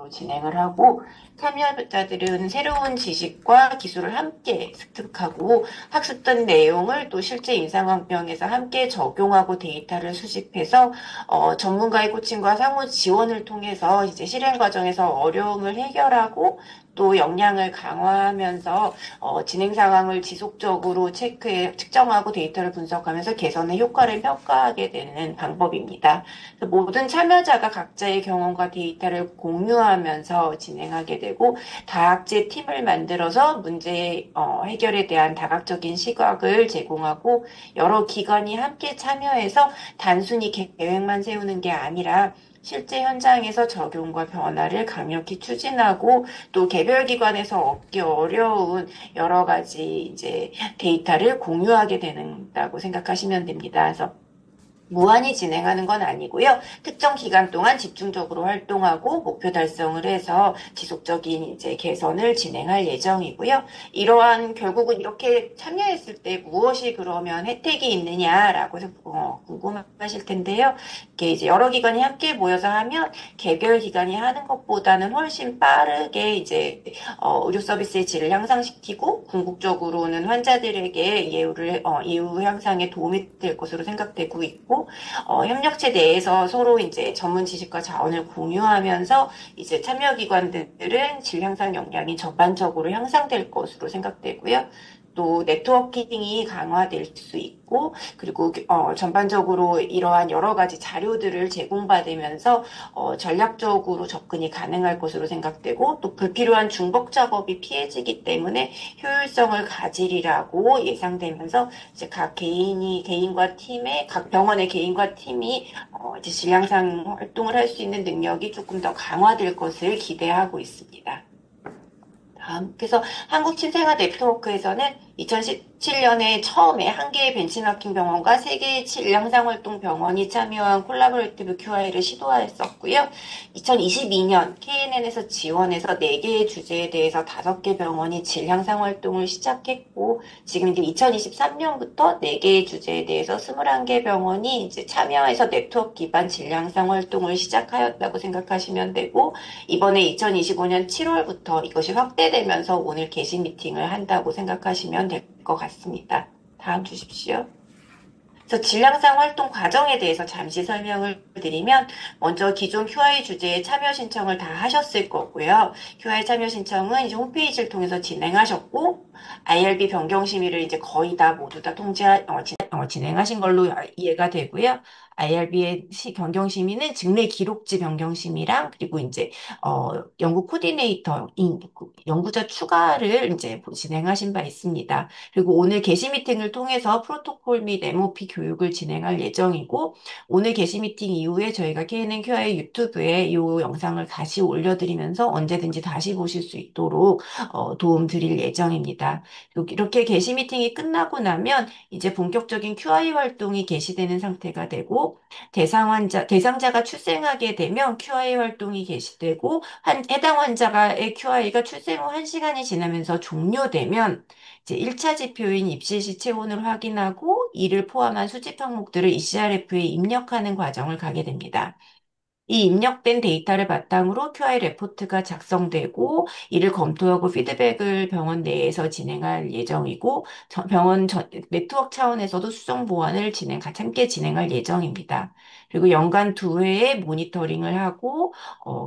진행을 하고 참여자들은 새로운 지식과 기술을 함께 습득하고 학습된 내용을 또 실제 임상환경에서 함께 적용하고 데이터를 수집해서 전문가의 코칭과 상호 지원을 통해서 이제 실행 과정에서 어려움을 해결하고 또 역량을 강화하면서 진행 상황을 지속적으로 측정하고 데이터를 분석하면서 개선의 효과를 평가하게 되는 방법입니다. 모든 참여자가 각자의 경험과 데이터를 공유하면서 진행하게 되고 다학제 팀을 만들어서 문제 해결에 대한 다각적인 시각을 제공하고 여러 기관이 함께 참여해서 단순히 계획만 세우는 게 아니라 실제 현장에서 적용과 변화를 강력히 추진하고 또 개별 기관에서 얻기 어려운 여러 가지 이제 데이터를 공유하게 된다고 생각하시면 됩니다. 그래서 무한히 진행하는 건 아니고요. 특정 기간 동안 집중적으로 활동하고 목표 달성을 해서 지속적인 이제 개선을 진행할 예정이고요. 이러한 결국은 이렇게 참여했을 때 무엇이 그러면 혜택이 있느냐라고 궁금하실 텐데요. 이게 이제 여러 기관이 함께 모여서 하면 개별 기관이 하는 것보다는 훨씬 빠르게 이제 의료 서비스의 질을 향상시키고 궁극적으로는 환자들에게 이후 향상에 도움이 될 것으로 생각되고 있고 협력체 내에서 서로 이제 전문 지식과 자원을 공유하면서 이제 참여기관들은 질 향상 역량이 전반적으로 향상될 것으로 생각되고요. 또 네트워킹이 강화될 수 있고 그리고 전반적으로 이러한 여러 가지 자료들을 제공받으면서 전략적으로 접근이 가능할 것으로 생각되고 또 불필요한 중복 작업이 피해지기 때문에 효율성을 가지리라고 예상되면서 이제 각 개인과 팀의 각 병원의 개인과 팀이 이제 질량상 활동을 할 수 있는 능력이 조금 더 강화될 것을 기대하고 있습니다. 그래서 한국침생아 네트워크에서는 2017년에 처음에 한 개의 벤치마킹 병원과 세 개의 질량상활동 병원이 참여한 콜라보레이티브 QI를 시도했었고요. 2022년 KNN에서 지원해서 네 개의 주제에 대해서 다섯 개 병원이 질량상활동을 시작했고, 지금 이제 2023년부터 네 개의 주제에 대해서 21개 병원이 이제 참여해서 네트워크 기반 질량상활동을 시작하였다고 생각하시면 되고, 이번에 2025년 7월부터 이것이 확대되면서 오늘 게시 미팅을 한다고 생각하시면 될 것 같습니다. 다음 주십시오. 그래서 질량상 활동 과정에 대해서 잠시 설명을 드리면 먼저 기존 QI 주제에 참여 신청을 다 하셨을 거고요. QI 참여 신청은 이제 홈페이지를 통해서 진행하셨고 IRB 변경 심의를 이제 거의 다 모두 다 진행하신 걸로 이해가 되고요. IRB의 변경 심의는 직내 기록지 변경 심의랑 그리고 이제 연구 코디네이터 연구자 추가를 이제 진행하신 바 있습니다. 그리고 오늘 게시 미팅을 통해서 프로토콜 및 MOP 교육을 진행할 예정이고 오늘 게시 미팅 이후에 저희가 KNNQI 유튜브에 이 영상을 다시 올려드리면서 언제든지 다시 보실 수 있도록 도움 드릴 예정입니다. 이렇게 게시 미팅이 끝나고 나면 이제 본격적인 QI 활동이 개시되는 상태가 되고 대상자가 출생하게 되면 QI 활동이 개시되고 해당 환자의 QI가 출생 후 1시간이 지나면서 종료되면 이제 1차 지표인 입실 시 체온을 확인하고 이를 포함한 수집 항목들을 ECRF에 입력하는 과정을 가게 됩니다. 이 입력된 데이터를 바탕으로 QI 레포트가 작성되고 이를 검토하고 피드백을 병원 내에서 진행할 예정이고 네트워크 차원에서도 수정 보완을 함께 진행할 예정입니다. 그리고 연간 2회의 모니터링을 하고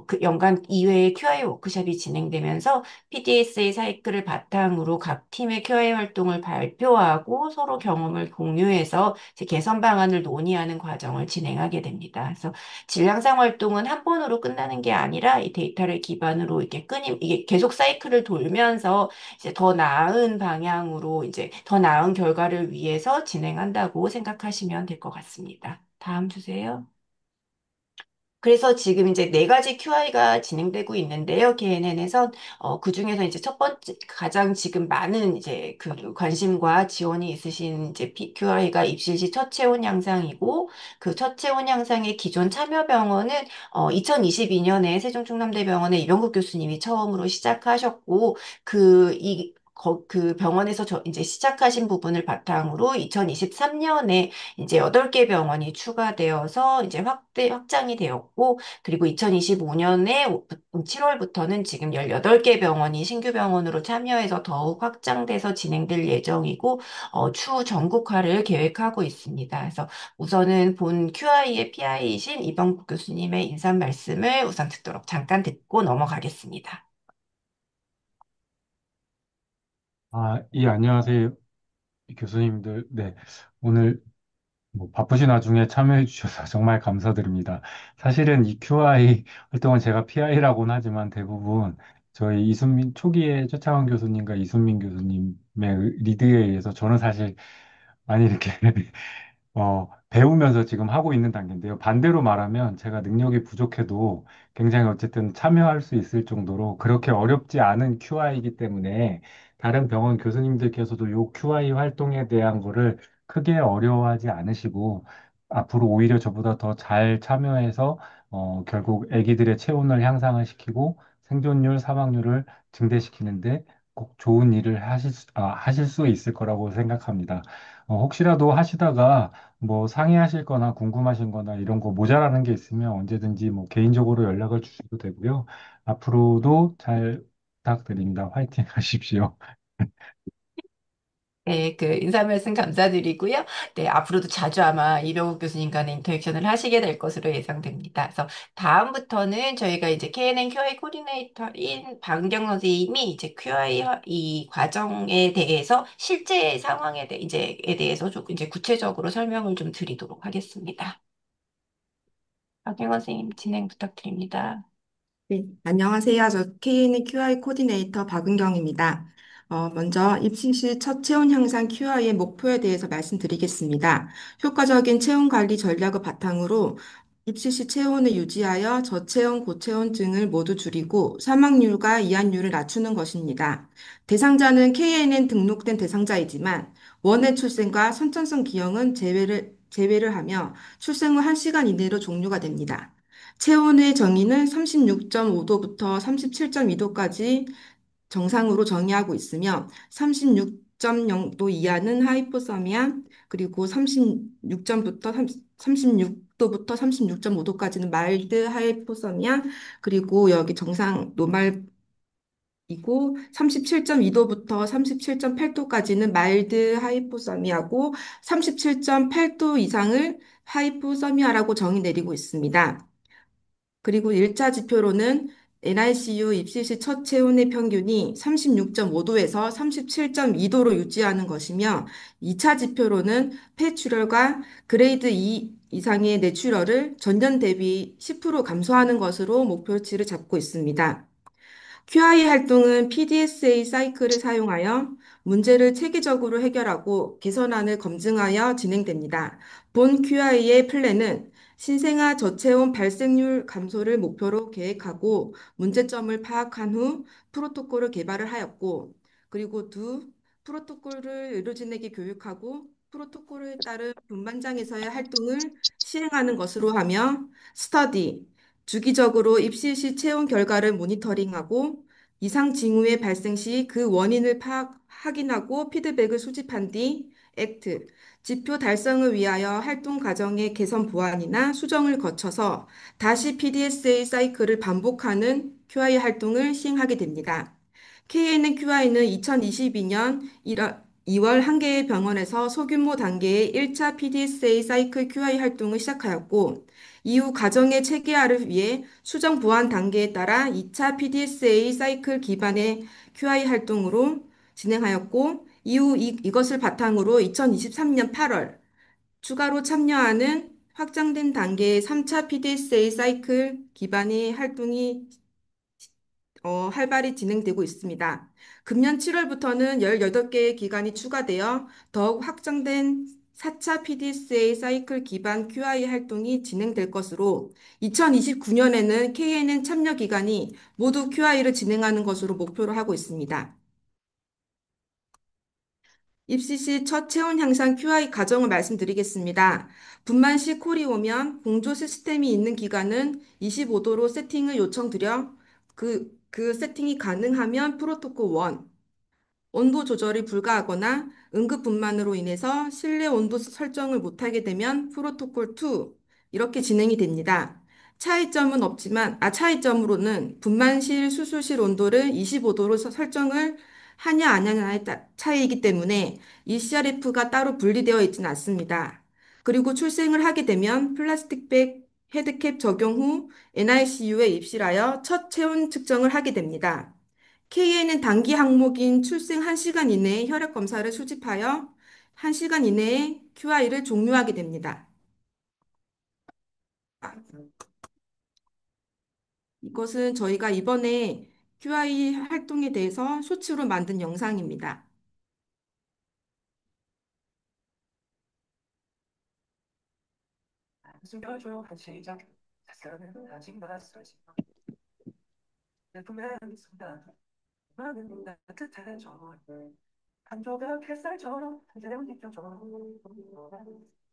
그 연간 2회의 QI 워크숍이 진행되면서 PDSA 사이클을 바탕으로 각 팀의 QI 활동을 발표하고 서로 경험을 공유해서 이제 개선 방안을 논의하는 과정을 진행하게 됩니다. 그래서 질 향상 활동은 한 번으로 끝나는 게 아니라 이 데이터를 기반으로 이게 계속 사이클을 돌면서 이제 더 나은 방향으로 이제 더 나은 결과를 위해서 진행한다고 생각하시면 될 것 같습니다. 다음 주세요. 그래서 지금 이제 네 가지 QI가 진행되고 있는데요. KNN에서 그 중에서 이제 첫 번째 가장 지금 많은 이제 그 관심과 지원이 있으신 이제 QI가 입실 시 첫 체온 향상이고 그 첫 체온 향상의 기존 참여 병원은 2022년에 세종충남대병원의 이병국 교수님이 처음으로 시작하셨고 그 이 그 병원에서 이제 시작하신 부분을 바탕으로 2023년에 이제 8개 병원이 추가되어서 이제 확장이 되었고, 그리고 2025년에 7월부터는 지금 18개 병원이 신규 병원으로 참여해서 더욱 확장돼서 진행될 예정이고, 추후 전국화를 계획하고 있습니다. 그래서 우선은 본 QI의 PI이신 이병국 교수님의 인사 말씀을 우선 듣도록 잠깐 듣고 넘어가겠습니다. 예, 안녕하세요, 교수님들. 네, 오늘 뭐 바쁘신 와중에 참여해 주셔서 정말 감사드립니다. 사실은 이 QI 활동은 제가 PI라고는 하지만 대부분 저희 초기에 최창원 교수님과 이순민 교수님의 리드에 의해서 저는 사실 많이 이렇게 배우면서 지금 하고 있는 단계인데요. 반대로 말하면 제가 능력이 부족해도 굉장히 어쨌든 참여할 수 있을 정도로 그렇게 어렵지 않은 QI이기 때문에 다른 병원 교수님들께서도 요 QI 활동에 대한 거를 크게 어려워하지 않으시고 앞으로 오히려 저보다 더 잘 참여해서 결국 아기들의 체온을 향상을 시키고 생존율, 사망률을 증대시키는데 꼭 좋은 일을 하실 수 있을 거라고 생각합니다. 혹시라도 하시다가 뭐 상의하실 거나 궁금하신 거나 이런 거 모자라는 게 있으면 언제든지 뭐 개인적으로 연락을 주셔도 되고요. 앞으로도 잘 부탁드립니다. 화이팅 하십시오. 네, 그 인사 말씀 감사드리고요. 네, 앞으로도 자주 아마 이병욱 교수님과는 인터랙션을 하시게 될 것으로 예상됩니다. 그래서 다음부터는 저희가 이제 KNN QI 코디네이터인 박은경 선생님이 이제 QI 이 과정에 대해서 실제 상황에 이제에 대해서 조금 이제 구체적으로 설명을 좀 드리도록 하겠습니다. 박은경 선생님 진행 부탁드립니다. 네, 안녕하세요. 저 KN QI 코디네이터 박은경입니다. 먼저 입시 시 첫 체온 향상 QI의 목표에 대해서 말씀드리겠습니다. 효과적인 체온 관리 전략을 바탕으로 입시 시 체온을 유지하여 저체온, 고체온증을 모두 줄이고 사망률과 이완율을 낮추는 것입니다. 대상자는 KNN 등록된 대상자이지만 원해 출생과 선천성 기형은 제외를 하며 출생 후 1시간 이내로 종료가 됩니다. 체온의 정의는 36.5도부터 37.2도까지 정상으로 정의하고 있으며 36.0도 이하는 하이포서미아 그리고 36점부터 36도부터 36.5도까지는 마일드 하이포서미아 그리고 여기 정상 노말이고 37.2도부터 37.8도까지는 마일드 하이포서미아고 37.8도 이상을 하이포서미아라고 정의 내리고 있습니다. 그리고 1차 지표로는 NICU 입시 시 첫 체온의 평균이 36.5도에서 37.2도로 유지하는 것이며 2차 지표로는 폐출혈과 그레이드 2 이상의 뇌출혈을 전년 대비 10% 감소하는 것으로 목표치를 잡고 있습니다. QI 활동은 PDSA 사이클을 사용하여 문제를 체계적으로 해결하고 개선안을 검증하여 진행됩니다. 본 QI의 플랜은 신생아 저체온 발생률 감소를 목표로 계획하고 문제점을 파악한 후 프로토콜을 개발을 하였고, 그리고 프로토콜을 의료진에게 교육하고 프로토콜에 따른 분반장에서의 활동을 시행하는 것으로 하며 스터디, 주기적으로 입시 시 체온 결과를 모니터링하고 이상 징후의 발생 시 그 원인을 확인하고 피드백을 수집한 뒤 액트, 지표 달성을 위하여 활동 과정의 개선 보완이나 수정을 거쳐서 다시 PDSA 사이클을 반복하는 QI 활동을 시행하게 됩니다. KNQI는 2022년 2월 한 개의 병원에서 소규모 단계의 1차 PDSA 사이클 QI 활동을 시작하였고, 이후 과정의 체계화를 위해 수정 보완 단계에 따라 2차 PDSA 사이클 기반의 QI 활동으로 진행하였고, 이후 이것을 바탕으로 2023년 8월 추가로 참여하는 확장된 단계의 3차 PDSA 사이클 기반의 활동이 활발히 진행되고 있습니다. 금년 7월부터는 18개의 기관이 추가되어 더욱 확장된 4차 PDSA 사이클 기반 QI 활동이 진행될 것으로 2029년에는 KNN 참여 기관이 모두 QI를 진행하는 것으로 목표로 하고 있습니다. 입시 시 첫 체온 향상 QI 과정을 말씀드리겠습니다. 분만 시 콜이 오면 공조 시스템이 있는 기관은 25도로 세팅을 요청드려 그 세팅이 가능하면 프로토콜 1, 온도 조절이 불가하거나 응급분만으로 인해서 실내 온도 설정을 못하게 되면 프로토콜 2 이렇게 진행이 됩니다. 차이점으로는 분만실, 수술실 온도를 25도로 설정을 하냐 안 하냐의 차이이기 때문에 이 CRF가 따로 분리되어 있지는 않습니다. 그리고 출생을 하게 되면 플라스틱백 헤드캡 적용 후 NICU에 입실하여 첫 체온 측정을 하게 됩니다. K에는 단기 항목인 출생 1시간 이내에 혈액 검사를 수집하여 1시간 이내에 QI를 종료하게 됩니다. 이것은 저희가 이번에 QI 활동에 대해서 쇼츠로 만든 영상입니다. 숨겨줘한 시작 낯설은 아직 낯설지 내 품에 있습니다 많은 따뜻해져 한 조각 햇살처럼 새로운 입장처럼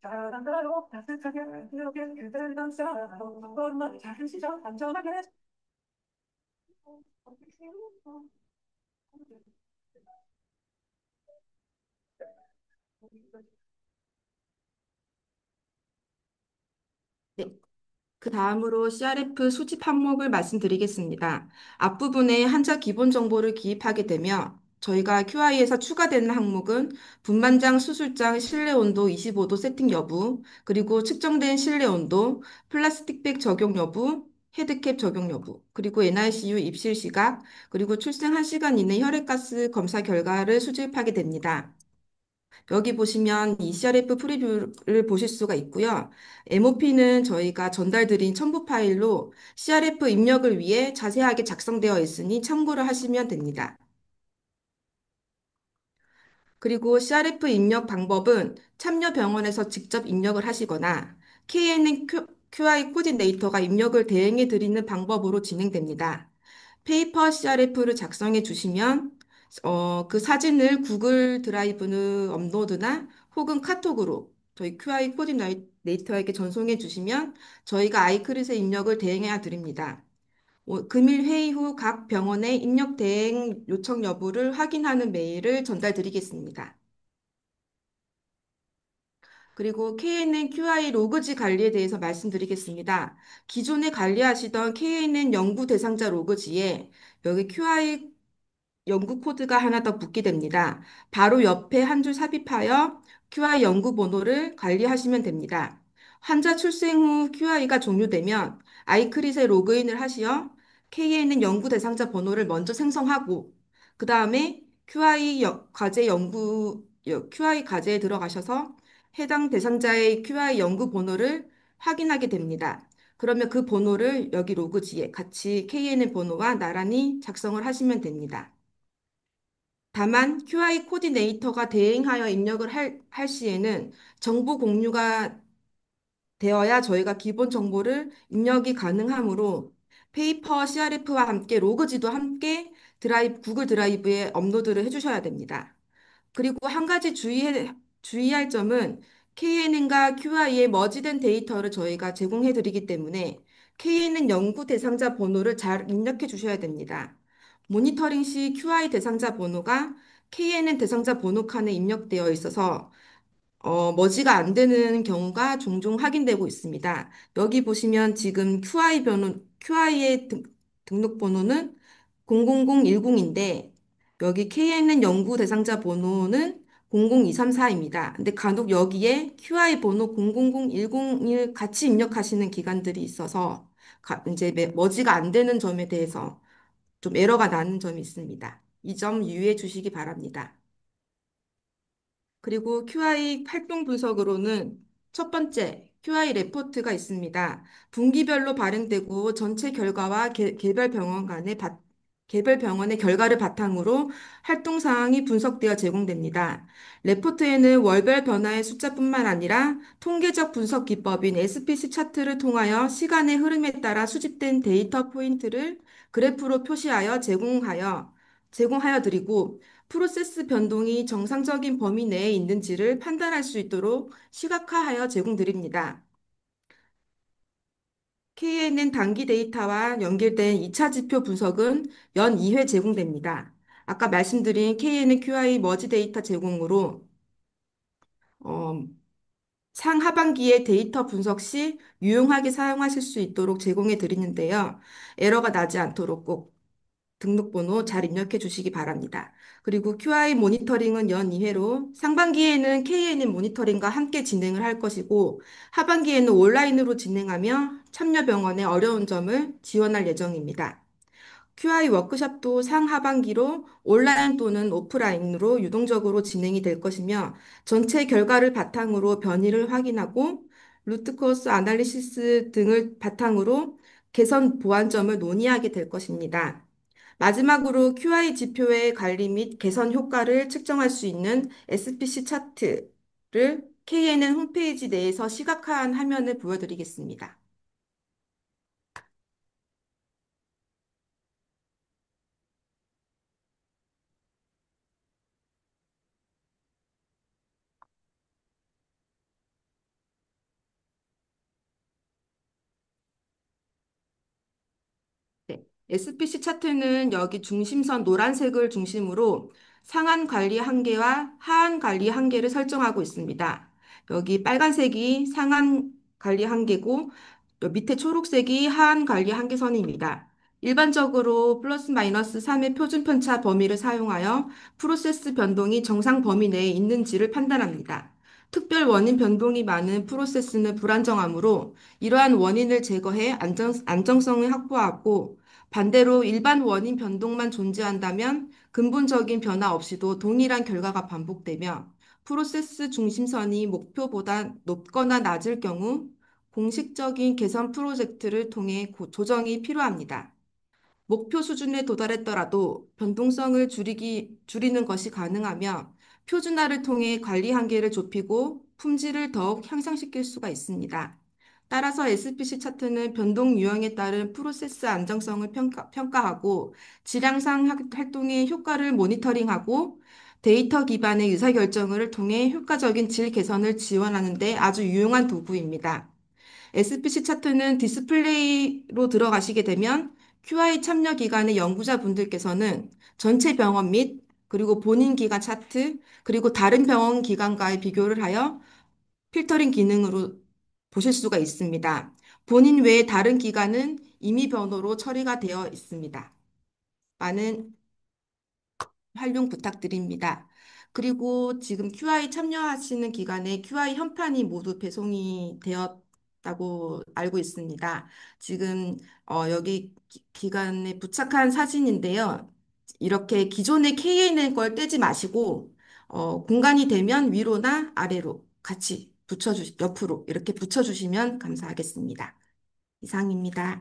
잘한다요 따뜻하게 여기 그댈 감싸 얼마나 작은 시절 안전하게 네. 그 다음으로 CRF 수집 항목을 말씀드리겠습니다. 앞부분에 환자 기본 정보를 기입하게 되며 저희가 QI에서 추가되는 항목은 분만장 수술장 실내 온도 25도 세팅 여부, 그리고 측정된 실내 온도, 플라스틱백 적용 여부, 헤드캡 적용 여부, 그리고 NICU 입실 시각, 그리고 출생 1시간 이내 혈액가스 검사 결과를 수집하게 됩니다. 여기 보시면 ECRF 프리뷰를 보실 수가 있고요. MOP는 저희가 전달드린 첨부 파일로 CRF 입력을 위해 자세하게 작성되어 있으니 참고를 하시면 됩니다. 그리고 CRF 입력 방법은 참여 병원에서 직접 입력을 하시거나 KNN QI 코디네이터가 입력을 대행해 드리는 방법으로 진행됩니다. 페이퍼 CRF를 작성해 주시면 그 사진을 구글 드라이브는 업로드나 혹은 카톡으로 저희 QI 코디네이터에게 전송해 주시면 저희가 아이크릿의 입력을 대행해 드립니다. 금일 회의 후 각 병원의 입력 대행 요청 여부를 확인하는 메일을 전달드리겠습니다. 그리고 KNN QI 로그지 관리에 대해서 말씀드리겠습니다. 기존에 관리하시던 KNN 연구 대상자 로그지에 여기 QI 연구 코드가 하나 더 붙게 됩니다. 바로 옆에 한 줄 삽입하여 QI 연구 번호를 관리하시면 됩니다. 환자 출생 후 QI가 종료되면 아이크릿에 로그인을 하시어 KNN 연구 대상자 번호를 먼저 생성하고 그 다음에 QI 과제에 들어가셔서 해당 대상자의 QI 연구 번호를 확인하게 됩니다. 그러면 그 번호를 여기 로그지에 같이 KNN 번호와 나란히 작성을 하시면 됩니다. 다만 QI 코디네이터가 대행하여 입력을 할 시에는 정보 공유가 되어야 저희가 기본 정보를 입력이 가능하므로 페이퍼 CRF와 함께 로그지도 함께 구글 드라이브에 업로드를 해주셔야 됩니다. 그리고 한 가지 주의할 점은 KNN과 QI의 머지된 데이터를 저희가 제공해 드리기 때문에 KNN 연구 대상자 번호를 잘 입력해 주셔야 됩니다. 모니터링 시 QI 대상자 번호가 KNN 대상자 번호 칸에 입력되어 있어서 머지가 안 되는 경우가 종종 확인되고 있습니다. 여기 보시면 지금 QI의 등록 번호는 00010인데 여기 KNN 연구 대상자 번호는 00234입니다. 근데 간혹 여기에 QI 번호 000101 같이 입력하시는 기관들이 있어서 이제 머지가 안 되는 점에 대해서 좀 에러가 나는 점이 있습니다. 이 점 유의해 주시기 바랍니다. 그리고 QI 활동 분석으로는 첫 번째, QI 레포트가 있습니다. 분기별로 발행되고 전체 결과와 개별 병원의 결과를 바탕으로 활동 사항이 분석되어 제공됩니다. 레포트에는 월별 변화의 숫자뿐만 아니라 통계적 분석 기법인 SPC 차트를 통하여 시간의 흐름에 따라 수집된 데이터 포인트를 그래프로 표시하여 제공하여 드리고 프로세스 변동이 정상적인 범위 내에 있는지를 판단할 수 있도록 시각화하여 제공드립니다. KNN 단기 데이터와 연결된 2차 지표 분석은 연 2회 제공됩니다. 아까 말씀드린 KNQI 머지 데이터 제공으로 어, 상하반기에 데이터 분석 시 유용하게 사용하실 수 있도록 제공해 드리는데요. 에러가 나지 않도록 꼭 등록번호 잘 입력해 주시기 바랍니다. 그리고 QI 모니터링은 연 2회로 상반기에는 KNN 모니터링과 함께 진행을 할 것이고 하반기에는 온라인으로 진행하며 참여 병원의 어려운 점을 지원할 예정입니다. QI 워크숍도 상하반기로 온라인 또는 오프라인으로 유동적으로 진행이 될 것이며 전체 결과를 바탕으로 변이를 확인하고 루트코스 아날리시스 등을 바탕으로 개선 보완점을 논의하게 될 것입니다. 마지막으로 QI 지표의 관리 및 개선 효과를 측정할 수 있는 SPC 차트를 KNN 홈페이지 내에서 시각화한 화면을 보여드리겠습니다. 네. SPC 차트는 여기 중심선 노란색을 중심으로 상한 관리 한계와 하한 관리 한계를 설정하고 있습니다. 여기 빨간색이 상한 관리 한계고 또 밑에 초록색이 하한 관리 한계선입니다. 일반적으로 플러스 마이너스 3의 표준 편차 범위를 사용하여 프로세스 변동이 정상 범위 내에 있는지를 판단합니다. 특별 원인 변동이 많은 프로세스는 불안정하므로 이러한 원인을 제거해 안정성을 확보하고 반대로 일반 원인 변동만 존재한다면 근본적인 변화 없이도 동일한 결과가 반복되며 프로세스 중심선이 목표보다 높거나 낮을 경우 공식적인 개선 프로젝트를 통해 조정이 필요합니다. 목표 수준에 도달했더라도 변동성을 줄이는 것이 가능하며 표준화를 통해 관리 한계를 좁히고 품질을 더욱 향상시킬 수가 있습니다. 따라서 SPC 차트는 변동 유형에 따른 프로세스 안정성을 평가하고 질량상 활동의 효과를 모니터링하고 데이터 기반의 의사결정을 통해 효과적인 질 개선을 지원하는 데 아주 유용한 도구입니다. SPC 차트는 디스플레이로 들어가시게 되면 QI 참여 기관의 연구자분들께서는 전체 병원 및 그리고 본인 기관 차트 그리고 다른 병원 기관과의 비교를 하여 필터링 기능으로 보실 수가 있습니다. 본인 외에 다른 기관은 임의 번호로 처리가 되어 있습니다. 많은 활용 부탁드립니다. 그리고 지금 QI 참여하시는 기간에 QI 현판이 모두 배송이 되었다고 알고 있습니다. 지금 여기 기간에 부착한 사진인데요. 이렇게 기존의 KNN 걸 떼지 마시고 공간이 되면 위로나 아래로 같이 옆으로 이렇게 붙여주시면 감사하겠습니다. 이상입니다.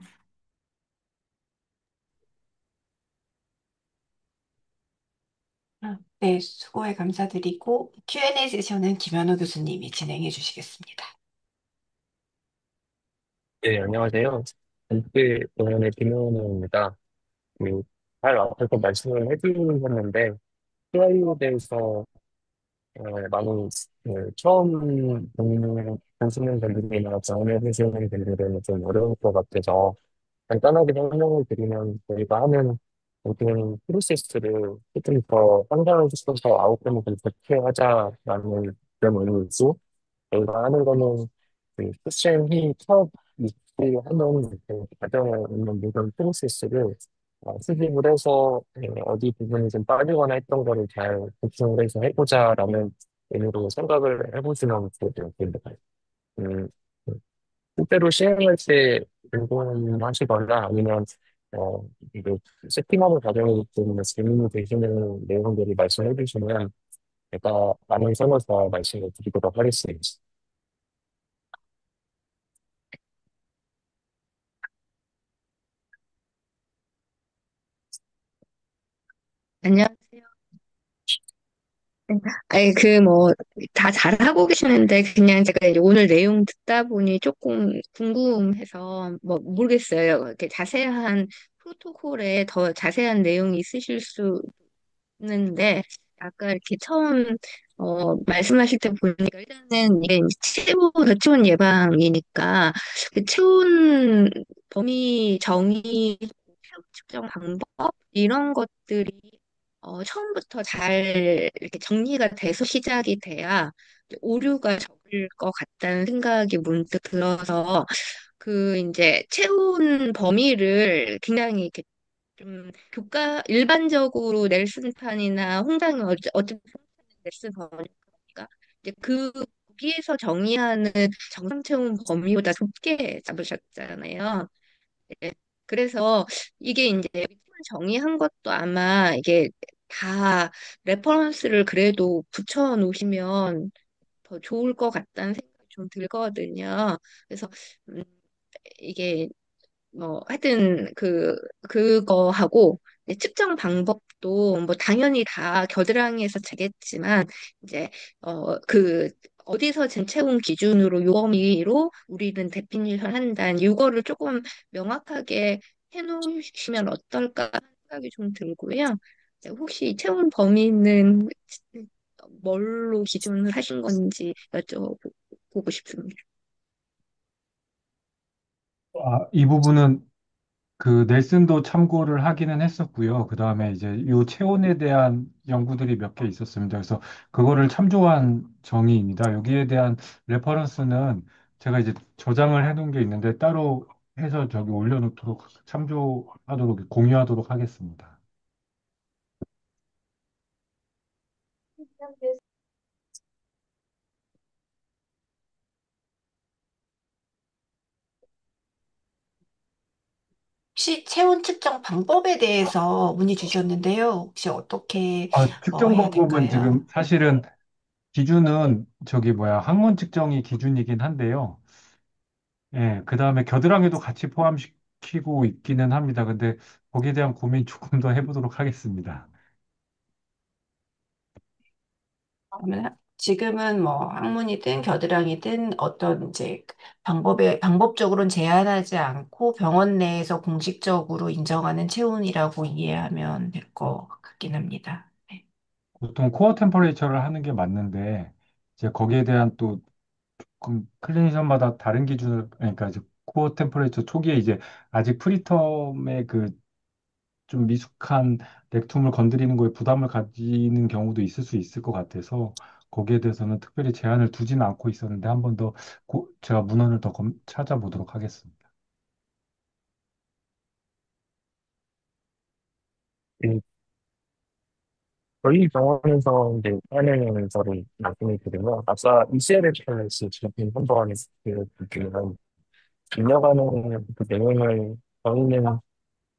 네, 수고에 감사드리고 Q&A 세션은 김현우 교수님이 진행해 주시겠습니다. 네, 안녕하세요. 전체 병원의 김현우입니다. 잘 앞에서 말씀을 해주셨는데, CI에 대해서 많이 처음 보시는 분들이나 병원에 계시는 분들은 좀 어려울 것 같아서 간단하게 설명을 드리면 저희가 하는 모든 프로세스를 조금 더 상상해주셔서 아웃컴을 좀 좋게 하자라는 그런 의미이고, 저희가 하는 거는 쿠션이 첫 입시하는 그 과정에 있는 모든 프로세스를 수집을 해서 어디 부분이 좀 빠지거나 했던 거를 잘 보충을 해서 해보자라는 의미로 생각을 해보시면 좋을 것 같습니다. 음, 실제로 시행할 때 궁금하시거나 아니면 이게 세팅하는 과정이기 때문에 질문이 되시는 내용들이 말씀해 주시면 제가 많은 선에서 말씀을 드리도록 하겠습니다. 안녕하세요. 아니, 다 잘하고 계시는데, 그냥 제가 이제 오늘 내용 듣다 보니 조금 궁금해서, 모르겠어요. 이렇게 자세한 프로토콜에 더 자세한 내용이 있으실 수 있는데, 아까 이렇게 처음, 말씀하실 때 보니까, 일단은 이게 이제 저체온 예방이니까, 그 체온 범위 정의, 체온 측정 방법, 이런 것들이 처음부터 잘 이렇게 정리가 돼서 시작이 돼야 이제 오류가 적을 것 같다는 생각이 문득 들어서 그 이제 채운 범위를 굉장히 이렇게 좀 교과 일반적으로 넬슨판이나 홍당이 어차피 넬슨 범위가 이제 그 거기에서 정의하는 정상 채용 범위보다 좁게 잡으셨잖아요. 예. 그래서 이게 이제 정의한 것도 아마 이게 다 레퍼런스를 그래도 붙여 놓으시면 더 좋을 것 같다는 생각이 좀 들거든요. 그래서 음, 이게 뭐 하여튼 그거하고 이제 측정 방법도 뭐 당연히 다 겨드랑이에서 재겠지만 이제 그 어디서 재채용 기준으로 요 범위로 우리는 데피니션 한다. 이거를 조금 명확하게 해놓으시면 어떨까 하는 생각이 좀 들고요. 네, 혹시 채용 범위는 뭘로 기준을 하신 건지 여쭤보고 싶습니다. 이 부분은 그 넬슨도 참고를 하기는 했었고요. 그 다음에 이제 요 체온에 대한 연구들이 몇 개 있었습니다. 그래서 그거를 참조한 정의입니다. 여기에 대한 레퍼런스는 제가 이제 저장을 해놓은 게 있는데 따로 해서 저기 올려놓도록 참조하도록 공유하도록 하겠습니다. 혹시 체온 측정 방법에 대해서 문의 주셨는데요. 혹시 어떻게 측정 해야 방법은 될까요? 지금 사실은 기준은 저기 뭐야 항문 측정이 기준이긴 한데요. 예, 그 다음에 겨드랑이도 같이 포함시키고 있기는 합니다. 근데 거기에 대한 고민 조금 더 해보도록 하겠습니다. 그러면 지금은 뭐 항문이든 겨드랑이든 어떤 이제 방법적으로는 제한하지 않고 병원 내에서 공식적으로 인정하는 체온이라고 이해하면 될 것 같긴 합니다. 네. 보통 코어 템퍼레이처를 하는 게 맞는데, 이제 거기에 대한 또 클리니션마다 다른 기준을, 그러니까 이제 코어 템퍼레이처 초기에 이제 아직 프리텀의 그 좀 미숙한 렉툼을 건드리는 거에 부담을 가지는 경우도 있을 수 있을 것 같아서 거기에 대해서는 특별히 제한을 두지는 않고 있었는데 한 번 더 제가 문헌을 더 찾아보도록 하겠습니다. 그 저희 병원에서 이제 하는 거를 말씀을 드리면, 아까 ECLS 제품 한번 보면, 입력하는 그 내용을, 저희는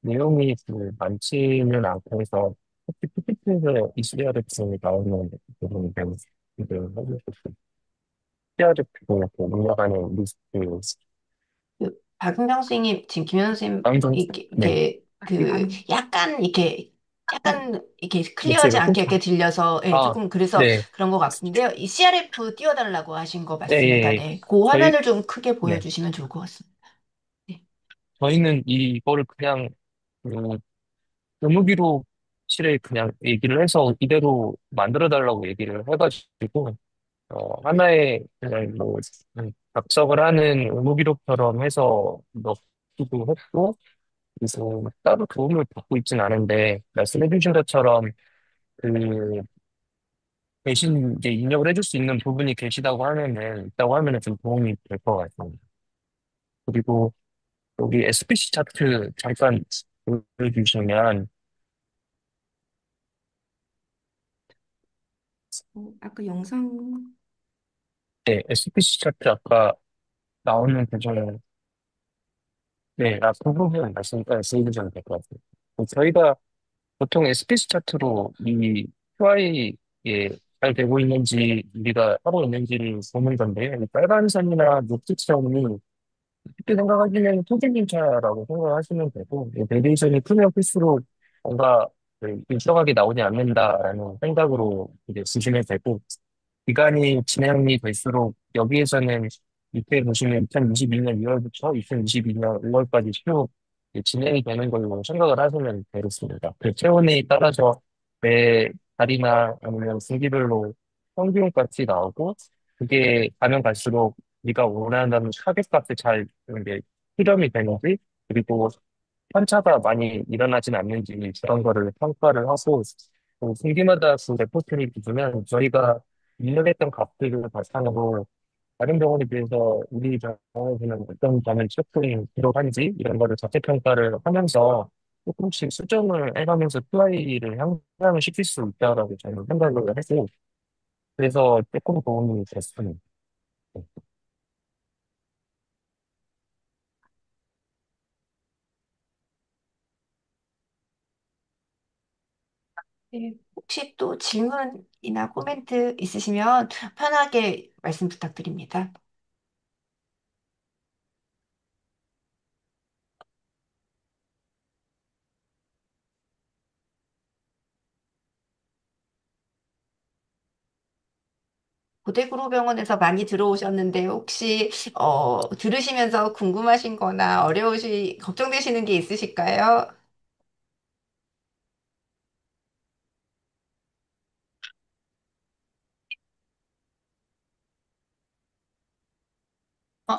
내용이 많지는 않고 해서, 특히 PPT에서 ECLS 나오는 부분이 되게 해주셨어요. ECLS 입력하는 리스트, 박은경 선생님, 지금 김현 선생님, 방송, 네, 약간 이렇게 클리어하지 목소리가 않게 끊겨. 이렇게 들려서, 예, 아, 조금 그래서 네, 그런 것 같은데요. 이 CRF 띄워달라고 하신 거 예, 예, 맞습니까? 예. 네. 그 저희, 화면을 좀 크게 네. 보여주시면 좋을 것 같습니다. 네. 저희는 이거를 그냥, 그, 의무기록실에 그냥 얘기를 해서 이대로 만들어달라고 얘기를 해가지고, 하나의 그냥 뭐, 작성을 하는 의무기록처럼 해서 넣기도 했고, 그래서 따로 도움을 받고 있진 않은데, 말씀해주신 것처럼, 그, 대신 이제 입력을 해줄 수 있는 부분이 있다고 하면은 좀 도움이 될 것 같습니다. 그리고 여기 SPC 차트 잠깐 보여주시면, 아까 영상, 네, SPC 차트 아까 나오는 부분은, 네, 그 부분 말씀해주시면 될 것 같아요. 저희가 보통 SPC 차트로 이 QI에 잘 되고 있는지, 우리가 하고 있는지를 보는 건데요. 이 빨간 선이나 녹색 선이 쉽게 생각하시면 통신진차라고 생각하시면 되고, 이 베리에이션이 크면 클수록 뭔가 일정하게 나오지 않는다라는 생각으로 이제 보시면 되고, 기간이 진행이 될수록 여기에서는 밑에 보시면 2022년 2월부터 2022년 5월까지 쭉 진행이 되는 걸로 생각을 하시면 되겠습니다. 그 체온에 따라서 매 달이나 아니면 분기별로 평균값이 나오고, 그게 가면 갈수록 네가 원하는 타겟값에 잘 이게 수렴이 되는지, 그리고 편차가 많이 일어나진 않는지 그런 거를 평가를 하고, 그 분기마다 그 레포트를 주면 저희가 입력했던 값들을 바탕으로 다른 병원에 비해서 우리 병원에서는 어떤 점을 조금 부족한지 이런 거를 자체평가를 하면서 조금씩 수정을 해가면서 QI를 향상을 시킬 수 있다라고 저는 생각을 했고 그래서 조금 도움이 됐습니다. 네, 혹시 또 질문이나 코멘트 있으시면 편하게 말씀 부탁드립니다. 고대구로병원에서 많이 들어오셨는데 혹시 들으시면서 궁금하신 거나 걱정되시는 게 있으실까요?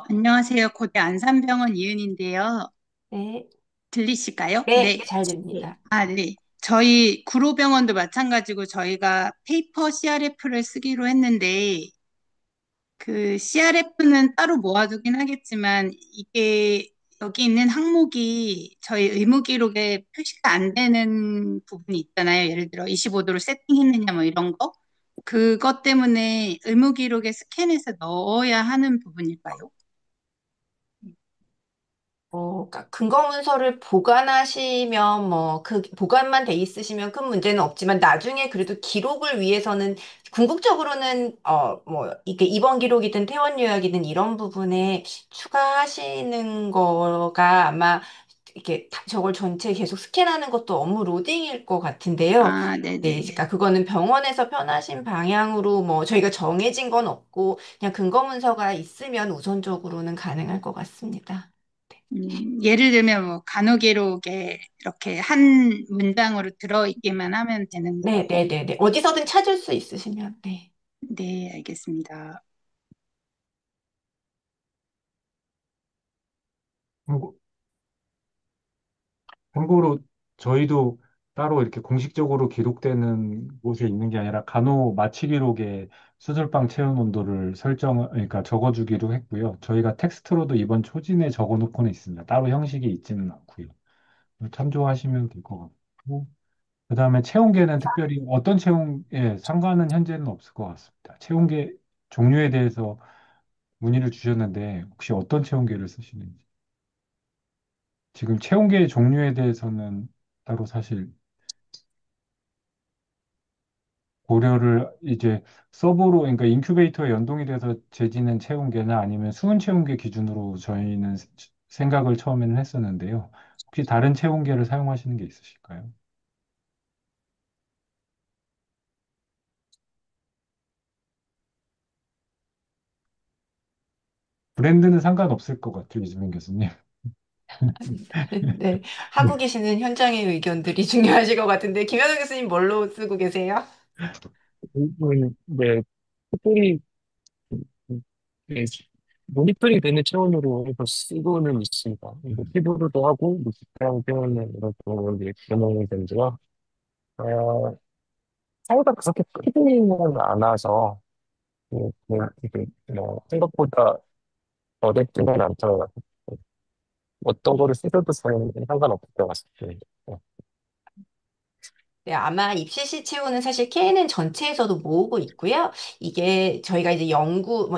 안녕하세요. 고대 안산병원 이은인데요. 네, 들리실까요? 네, 네. 잘 네. 됩니다. 네. 저희 구로병원도 마찬가지고 저희가 페이퍼 CRF를 쓰기로 했는데 그 CRF는 따로 모아두긴 하겠지만 이게 여기 있는 항목이 저희 의무 기록에 표시가 안 되는 부분이 있잖아요. 예를 들어 25도로 세팅했느냐 뭐 이런 거. 그것 때문에 의무 기록에 스캔해서 넣어야 하는 부분일까요? 그러니까 근거 문서를 보관하시면 그 보관만 돼 있으시면 큰 문제는 없지만 나중에 그래도 기록을 위해서는 궁극적으로는 이게 입원 기록이든 퇴원 요약이든 이런 부분에 추가하시는 거가 아마 이렇게 저걸 전체 계속 스캔하는 것도 업무 로딩일 것 같은데요. 네, 네네네. 그러니까 그거는 병원에서 편하신 방향으로 저희가 정해진 건 없고 그냥 근거 문서가 있으면 우선적으로는 가능할 것 같습니다. 예를 들면 뭐 간호기록에 이렇게 한 문장으로 들어있기만 하면 되는 네, 네, 거고. 네, 네. 어디서든 찾을 수 있으시면, 네. 네, 알겠습니다. 참고- 참고로 저희도 따로 이렇게 공식적으로 기록되는 곳에 있는 게 아니라 간호 마취 기록에 수술방 체온 온도를 그러니까 적어주기로 했고요. 저희가 텍스트로도 이번 초진에 적어놓고는 있습니다. 따로 형식이 있지는 않고요. 참조하시면 될 것 같고. 그다음에 체온계는 특별히 어떤 체온에 상관은 현재는 없을 것 같습니다. 체온계 종류에 대해서 문의를 주셨는데 혹시 어떤 체온계를 쓰시는지. 지금 체온계 종류에 대해서는 따로 사실 고려를 이제 서버로 그러니까 인큐베이터에 연동이 돼서 재지는 체온계나 아니면 수은 체온계 기준으로 저희는 생각을 처음에는 했었는데요. 혹시 다른 체온계를 사용하시는 게 있으실까요? 브랜드는 상관없을 것 같아요, 이수민 교수님. 네. 하고 계시는 현장의 의견들이 중요하실 것 같은데, 김현우 교수님 뭘로 쓰고 계세요? 네, 특별히 네, 모니터링 되는 차원으로 해서 쓰고는 있습니다. 이거 피부로도 하고, 직장 때문에 이제 변형이 된지와, 어, 사이가 그렇게 크지는 않아서, 이게 생각보다 어렵지는 않더라고요. 어떤 거를 쓰셔도 저는 상관없을 것 같습니다. 네, 아마 입시시 체온은 사실 KNN 전체에서도 모으고 있고요. 이게 저희가 이제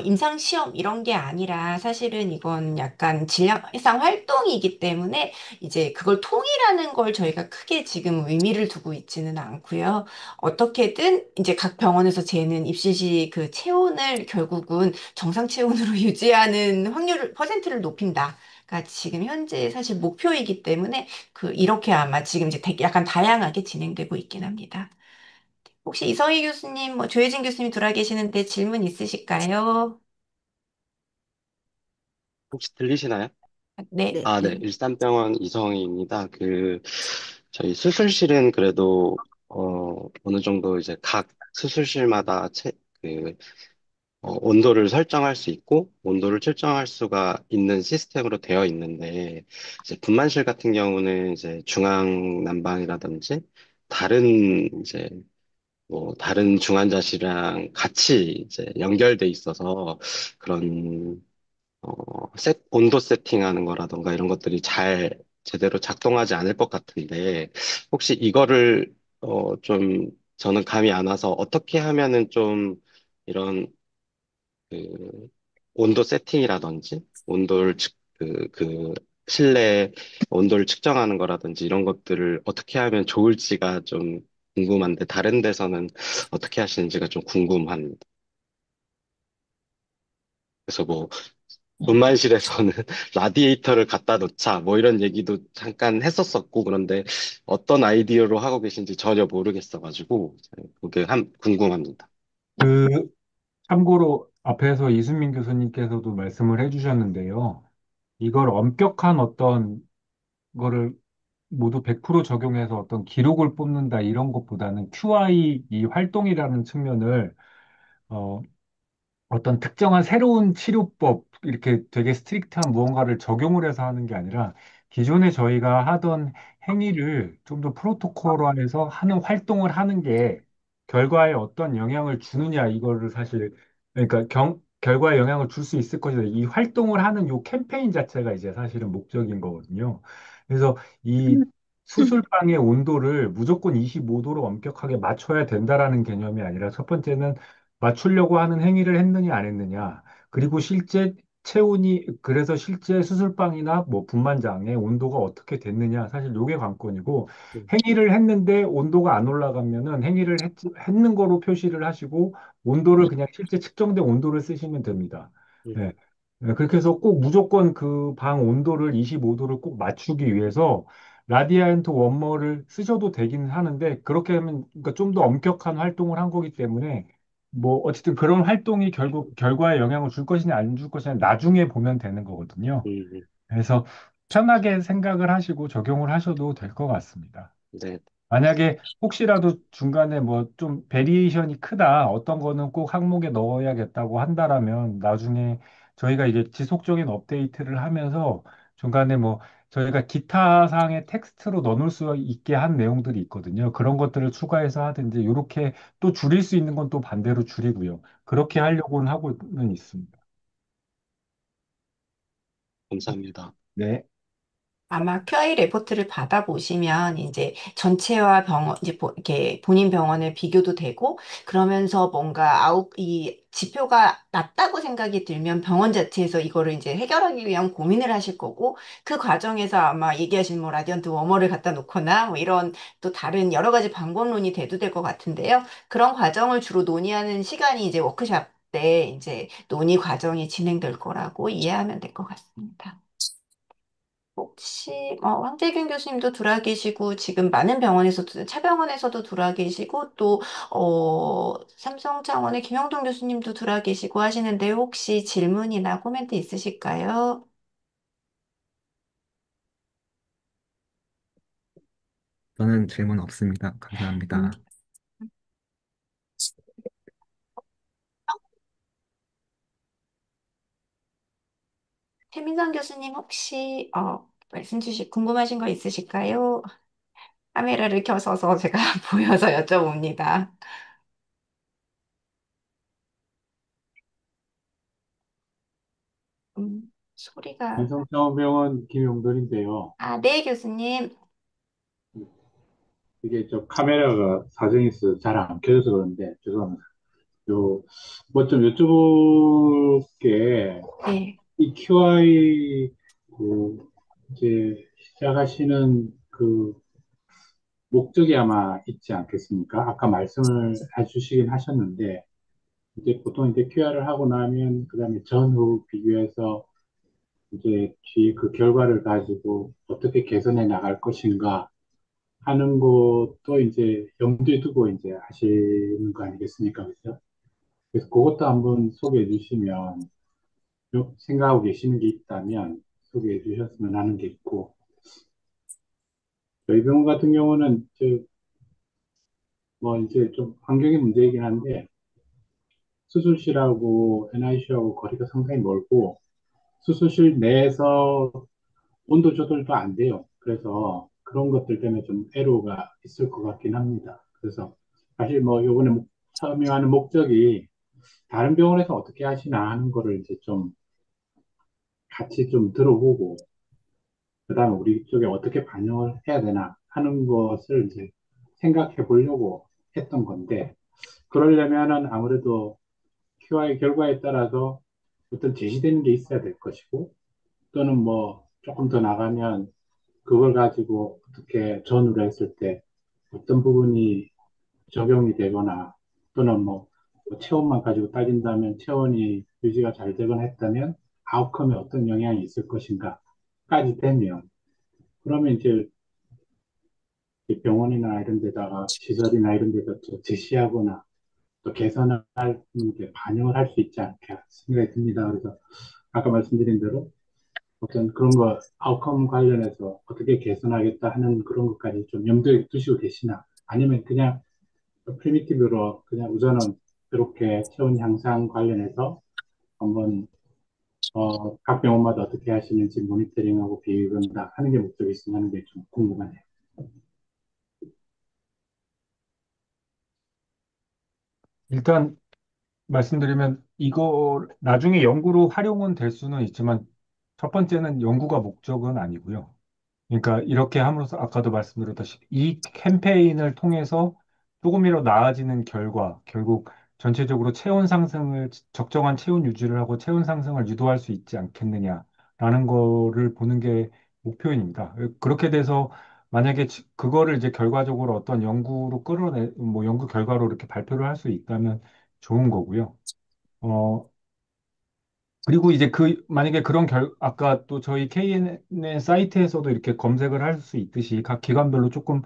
임상 시험 이런 게 아니라 사실은 이건 약간 질량상 활동이기 때문에 이제 그걸 통일하는 걸 저희가 크게 지금 의미를 두고 있지는 않고요. 어떻게든 이제 각 병원에서 재는 입시시 그 체온을 결국은 정상 체온으로 유지하는 퍼센트를 높인다. 가 지금 현재 사실 목표이기 때문에 이렇게 아마 지금 이제 약간 다양하게 진행되고 있긴 합니다. 혹시 이성희 교수님, 조혜진 교수님 돌아 계시는데 질문 있으실까요? 혹시 들리시나요? 네. 네. 아, 네. 일산병원 이성희입니다. 저희 수술실은 그래도, 어느 정도 이제 각 수술실마다 온도를 설정할 수 있고, 온도를 측정할 수가 있는 시스템으로 되어 있는데, 이제 분만실 같은 경우는 이제 중앙 난방이라든지, 다른 이제 뭐 다른 중환자실이랑 같이 이제 연결돼 있어서 그런 온도 세팅하는 거라던가 이런 것들이 잘 제대로 작동하지 않을 것 같은데 혹시 이거를 좀 저는 감이 안 와서 어떻게 하면은 좀 이런 그 온도 세팅이라든지 그 실내 온도를 측정하는 거라든지 이런 것들을 어떻게 하면 좋을지가 좀 궁금한데 다른 데서는 어떻게 하시는지가 좀 궁금합니다. 그래서 뭐 분만실에서는 라디에이터를 갖다 놓자 뭐 이런 얘기도 잠깐 했었었고 그런데 어떤 아이디어로 하고 계신지 전혀 모르겠어가지고 그게 궁금합니다. 그, 참고로 앞에서 이순민 교수님께서도 말씀을 해주셨는데요. 이걸 엄격한 어떤 거를 모두 100% 적용해서 어떤 기록을 뽑는다 이런 것보다는 QI 이 활동이라는 측면을 어, 어떤 특정한 새로운 치료법, 이렇게 되게 스트릭트한 무언가를 적용을 해서 하는 게 아니라 기존에 저희가 하던 행위를 좀 더 프로토콜화해서 하는 활동을 하는 게 결과에 어떤 영향을 주느냐, 이거를 사실, 그러니까 결과에 영향을 줄 수 있을 것이다. 이 활동을 하는 요 캠페인 자체가 이제 사실은 목적인 거거든요. 그래서 이 수술방의 온도를 무조건 25도로 엄격하게 맞춰야 된다라는 개념이 아니라 첫 번째는 맞추려고 하는 행위를 했느냐 안 했느냐 그리고 실제 체온이 그래서 실제 수술방이나 뭐 분만장의 온도가 어떻게 됐느냐 사실 요게 관건이고 음, 행위를 했는데 온도가 안 올라가면은 했는 거로 표시를 하시고 온도를 그냥 실제 측정된 온도를 쓰시면 됩니다. 음, 예. 그렇게 해서 꼭 무조건 그 방 온도를 25도를 꼭 맞추기 위해서 라디안트 웜머를 쓰셔도 되긴 하는데 그렇게 하면 그러니까 좀 더 엄격한 활동을 한 거기 때문에 뭐 어쨌든 그런 활동이 결국 결과에 영향을 줄 것이냐 안 줄 것이냐 나중에 보면 되는 거거든요. 음, 그래서 편하게 생각을 하시고 적용을 하셔도 될 것 같습니다. 네, 만약에 혹시라도 중간에 뭐 좀 베리에이션이 크다, 어떤 거는 꼭 항목에 넣어야겠다고 한다라면 나중에 저희가 이제 지속적인 업데이트를 하면서 중간에 뭐 저희가 기타 사항의 텍스트로 넣어놓을 수 있게 한 내용들이 있거든요. 그런 것들을 추가해서 하든지 이렇게 또 줄일 수 있는 건 또 반대로 줄이고요. 그렇게 하려고는 하고는 있습니다. 감사합니다. 네. 아마 QI 레포트를 받아보시면 이제 전체와 병원, 이제 이렇게 본인 병원을 비교도 되고 그러면서 뭔가 이 지표가 낮다고 생각이 들면 병원 자체에서 이거를 이제 해결하기 위한 고민을 하실 거고 그 과정에서 아마 얘기하신 뭐 라디언트 워머를 갖다 놓거나 뭐 이런 또 다른 여러 가지 방법론이 대두될 것 같은데요. 그런 과정을 주로 논의하는 시간이 이제 워크샵 때 이제 논의 과정이 진행될 거라고 이해하면 될 것 같습니다. 혹시 황재균 교수님도 들어와 계시고 지금 많은 병원에서도 차병원에서도 들어와 계시고 또 삼성창원의 김영동 교수님도 들어와 계시고 하시는데 혹시 질문이나 코멘트 있으실까요? 저는 질문 없습니다. 음, 감사합니다. 최민성 교수님 혹시 말씀 주실 궁금하신 거 있으실까요? 카메라를 켜서서 제가 보여서 여쭤봅니다. 소리가 한성병원 김용돈인데요. 네 교수님. 이게 좀 카메라가 사정이 있어서 잘 안 켜져서 그런데 죄송합니다. 요, 뭐 좀 여쭤볼 게, 네. 이 QI, 이제 시작하시는 그 목적이 아마 있지 않겠습니까? 아까 말씀을 해주시긴 하셨는데, 이제 보통 이제 QR을 하고 나면, 그 다음에 전후 비교해서 이제 뒤에 그 결과를 가지고 어떻게 개선해 나갈 것인가 하는 것도 이제 염두에 두고 이제 하시는 거 아니겠습니까? 그죠? 그래서 그것도 한번 소개해 주시면, 생각하고 계시는 게 있다면 소개해 주셨으면 하는 게 있고, 저희 병원 같은 경우는 뭐 이제 좀 환경의 문제이긴 한데, 수술실하고 NICU하고 거리가 상당히 멀고, 수술실 내에서 온도 조절도 안 돼요. 그래서 그런 것들 때문에 좀 애로가 있을 것 같긴 합니다. 그래서 사실 뭐 요번에 참여하는 목적이 다른 병원에서 어떻게 하시나 하는 거를 이제 좀 같이 좀 들어보고 그다음에 우리 쪽에 어떻게 반영을 해야 되나 하는 것을 이제 생각해 보려고 했던 건데 그러려면은 아무래도 QI 결과에 따라서 어떤 제시되는 게 있어야 될 것이고 또는 뭐 조금 더 나가면 그걸 가지고 어떻게 전후를 했을 때 어떤 부분이 적용이 되거나 또는 뭐 체온만 가지고 따진다면 체온이 유지가 잘 되거나 했다면 아웃컴에 어떤 영향이 있을 것인가까지 되면 그러면 이제 병원이나 이런 데다가 시설이나 이런 데다 또 제시하거나 또 개선할 이제 반영을 할 수 있지 않을까 생각이 듭니다. 그래서 아까 말씀드린 대로 어떤 그런 거 아웃컴 관련해서 어떻게 개선하겠다 하는 그런 것까지 좀 염두에 두시고 계시나 아니면 그냥 프리미티브로 그냥 우선은 이렇게 체온 향상 관련해서 한번 각 병원마다 어떻게 하시는지 모니터링하고 비교본다 하는 게 목적이 있으면 하는 게 좀 궁금하네요. 일단 말씀드리면 이거 나중에 연구로 활용은 될 수는 있지만 첫 번째는 연구가 목적은 아니고요. 그러니까 이렇게 함으로써 아까도 말씀드렸다시피 이 캠페인을 통해서 조금이라도 나아지는 결과, 결국 전체적으로 체온 상승을, 적정한 체온 유지를 하고 체온 상승을 유도할 수 있지 않겠느냐라는 거를 보는 게 목표입니다. 그렇게 돼서 만약에 그거를 이제 결과적으로 어떤 연구로 뭐 연구 결과로 이렇게 발표를 할 수 있다면 좋은 거고요. 어, 그리고 이제 만약에 아까 또 저희 KN의 사이트에서도 이렇게 검색을 할 수 있듯이 각 기관별로 조금,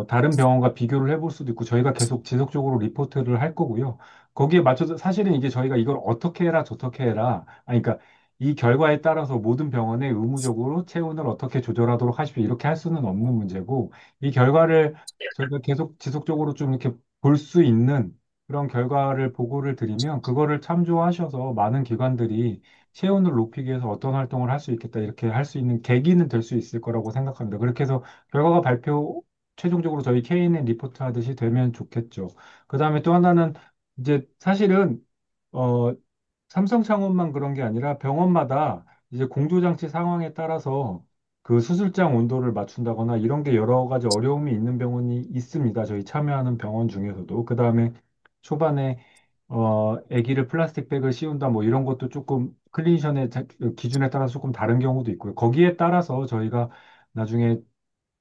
다른 병원과 비교를 해볼 수도 있고, 저희가 계속 지속적으로 리포트를 할 거고요. 거기에 맞춰서 사실은 이제 저희가 이걸 어떻게 해라, 저떻게 해라. 아니, 그러니까 이 결과에 따라서 모든 병원에 의무적으로 체온을 어떻게 조절하도록 하십시오. 이렇게 할 수는 없는 문제고, 이 결과를 저희가 계속 지속적으로 좀 이렇게 볼 수 있는 그런 결과를 보고를 드리면 그거를 참조하셔서 많은 기관들이 체온을 높이기 위해서 어떤 활동을 할 수 있겠다 이렇게 할 수 있는 계기는 될 수 있을 거라고 생각합니다. 그렇게 해서 결과가 최종적으로 저희 KNN 리포트 하듯이 되면 좋겠죠. 그 다음에 또 하나는 이제 사실은 어, 삼성창원만 그런 게 아니라 병원마다 이제 공조장치 상황에 따라서 그 수술장 온도를 맞춘다거나 이런 게 여러 가지 어려움이 있는 병원이 있습니다. 저희 참여하는 병원 중에서도. 그 다음에 초반에 아기를 플라스틱 백을 씌운다 뭐 이런 것도 조금 클리니션의 기준에 따라서 조금 다른 경우도 있고요. 거기에 따라서 저희가 나중에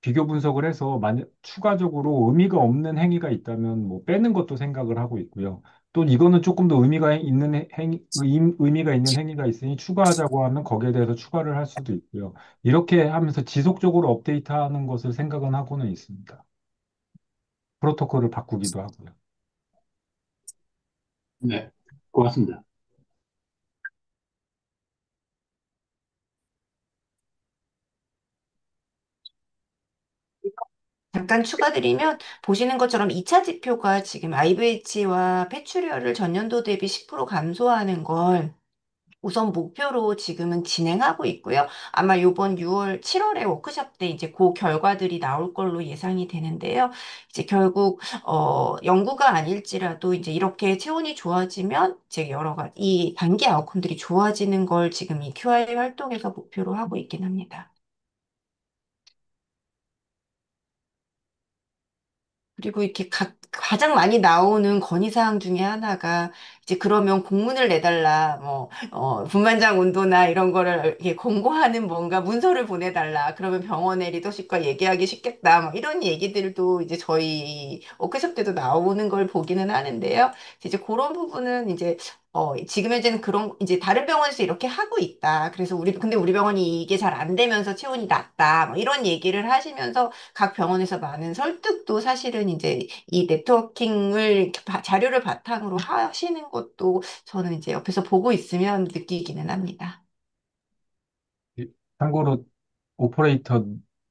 비교 분석을 해서 만약 추가적으로 의미가 없는 행위가 있다면 뭐 빼는 것도 생각을 하고 있고요. 또 이거는 조금 더 의미가 있는 행위가 있으니 추가하자고 하면 거기에 대해서 추가를 할 수도 있고요. 이렇게 하면서 지속적으로 업데이트하는 것을 생각은 하고는 있습니다. 프로토콜을 바꾸기도 하고요. 네, 고맙습니다. 잠깐 추가드리면 보시는 것처럼 2차 지표가 지금 IVH와 패츄리얼을 전년도 대비 10% 감소하는 걸 우선 목표로 지금은 진행하고 있고요. 아마 요번 6월, 7월에 워크숍 때 이제 그 결과들이 나올 걸로 예상이 되는데요. 이제 결국, 연구가 아닐지라도 이제 이렇게 체온이 좋아지면 이제 여러 가지, 이 단기 아웃컴들이 좋아지는 걸 지금 이 QI 활동에서 목표로 하고 있긴 합니다. 그리고 이렇게 가장 많이 나오는 건의사항 중에 하나가 이제 그러면 공문을 내달라, 뭐, 분만장 온도나 이런 거를 이렇게 권고하는 뭔가 문서를 보내달라. 그러면 병원의 리더십과 얘기하기 쉽겠다. 뭐 이런 얘기들도 이제 저희 워크숍 때도 나오는 걸 보기는 하는데요. 이제 그런 부분은 이제 지금 현재는 그런, 이제 다른 병원에서 이렇게 하고 있다. 그래서 근데 우리 병원이 이게 잘 안 되면서 체온이 낮다. 뭐 이런 얘기를 하시면서 각 병원에서 많은 설득도 사실은 이제 이 네트워킹을 자료를 바탕으로 하시는 것도 저는 이제 옆에서 보고 있으면 느끼기는 합니다. 참고로 오퍼레이터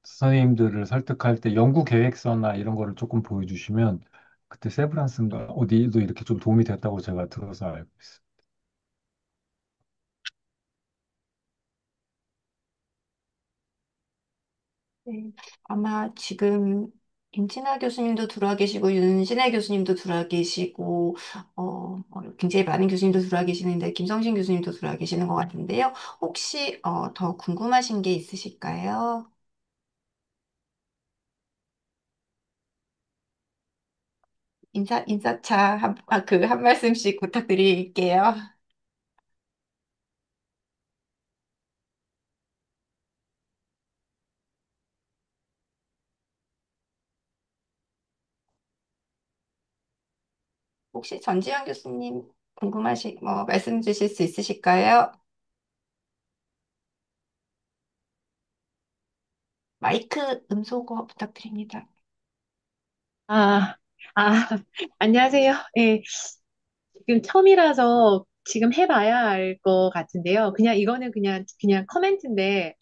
선생님들을 설득할 때 연구 계획서나 이런 거를 조금 보여주시면 그때 세브란스인가 어디도 이렇게 좀 도움이 됐다고 제가 들어서 알고 있어요. 네, 아마 지금 임진아 교수님도 들어와 계시고 윤신혜 교수님도 들어와 계시고 굉장히 많은 교수님도 들어와 계시는데 김성신 교수님도 들어와 계시는 것 같은데요. 혹시 더 궁금하신 게 있으실까요? 인사차 한 말씀씩 부탁드릴게요. 혹시 전지현 교수님 말씀 주실 수 있으실까요? 마이크 음소거 부탁드립니다. 아, 아, 안녕하세요. 예, 지금 처음이라서 지금 해봐야 알 것 같은데요. 그냥 이거는 그냥 커멘트인데,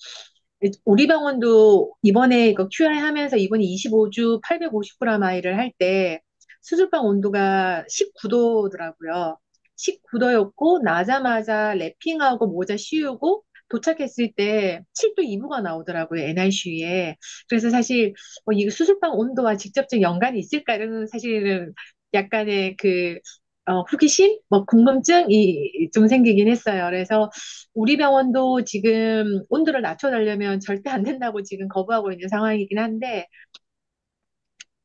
우리 병원도 이번에 이거 QI 하면서 이번에 25주 850g 아이를 할 때 수술방 온도가 19도더라고요. 19도였고, 나자마자 랩핑하고 모자 씌우고 도착했을 때 7도 2부가 나오더라고요, NICU에. 그래서 사실 이 수술방 온도와 직접적 연관이 있을까? 이런 사실은 약간의 호기심? 궁금증이 좀 생기긴 했어요. 그래서 우리 병원도 지금 온도를 낮춰달라면 절대 안 된다고 지금 거부하고 있는 상황이긴 한데,